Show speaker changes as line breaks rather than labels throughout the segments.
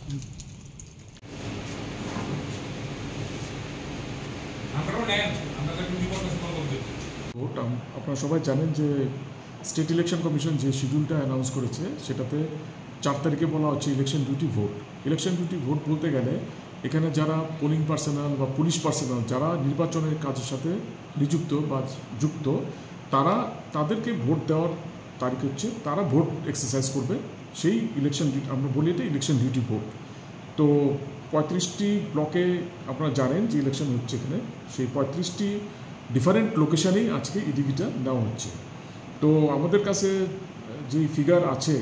Vote আপনারা সবাই জানেন যে স্টেট ইলেকশন কমিশন যে শিডিউলটা অ্যানাউন্স করেছে সেটাতে 4 তারিখে বলা হচ্ছে election duty vote. Election duty vote বলতে গেলে এখানে যারা পোলিং পার্সোনাল বা পুলিশ পার্সোনাল যারা নির্বাচনের কাজের সাথে নিযুক্ত বা যুক্ত তাদেরকে ভোট দেওয়ার তারিখ হচ্ছে, তারা ভোট এক্সারসাইজ করবে সেই ইলেকশন ডিউটি, আমরা বলি এটা ইলেকশন ডিউটি ভোট। তো 35টি ব্লকে আপনারা জানেন যে ইলেকশন হচ্ছে এখানে, সেই 35টি ডিফারেন্ট লোকেশানেই আজকে ইডিভিটা নেওয়া হচ্ছে। তো আমাদের কাছে যে ফিগার আছে,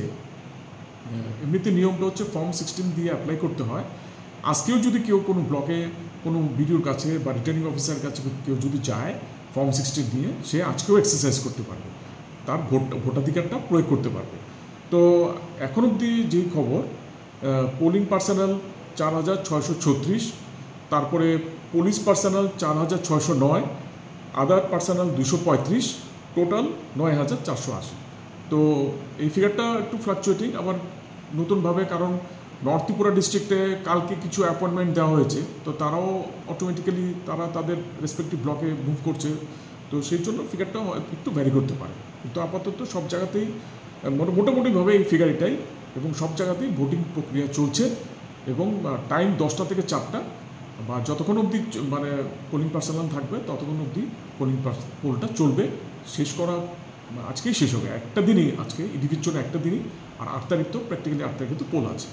এমনিতে নিয়মটা হচ্ছে ফর্ম 16 দিয়ে অ্যাপ্লাই করতে হয়। আজকেও যদি কেউ কোনো ব্লকে কোনো বিডিওর কাছে বা রিটার্নিং অফিসার কাছে কেউ যদি যায় ফর্ম 16 দিয়ে, সে আজকেও এক্সারসাইজ করতে পারবে, তার ভোটাধিকারটা প্রয়োগ করতে পারবে। তো এখন অবধি যেই খবর, পোলিং পার্সোনাল 4636, তারপরে পুলিশ পার্সোনাল 4609, আদার পার্সোনাল 235, টোটাল 9480। তো এই ফিগারটা একটু ফ্লাকচুয়েটিং আবার নতুনভাবে, কারণ নর্থ ত্রিপুরা ডিস্ট্রিক্টে কালকে কিছু অ্যাপয়েন্টমেন্ট দেওয়া হয়েছে, তো তারাও অটোমেটিক্যালি তাদের রেসপেক্টিভ ব্লকে মুভ করছে, তো সেই জন্য ফিগারটা একটু ভ্যারি করতে পারে। কিন্তু আপাতত সব জায়গাতেই মোটামুটিভাবে এই ফিগার এটাই, এবং সব জায়গাতেই ভোটিং প্রক্রিয়া চলছে, এবং টাইম 10টা থেকে 4টা, বা যতক্ষণ অবধি মানে পোলিং পার্সোনাল থাকবে ততক্ষণ অবধি পোলটা চলবে। শেষ করা আজকেই শেষ হবে, একটা দিনই আজকে ইডিভির জন্য একটা দিনই, আর 8 তারিখ তো প্র্যাকটিক্যালি 8 তারিখে তো পোল আছে।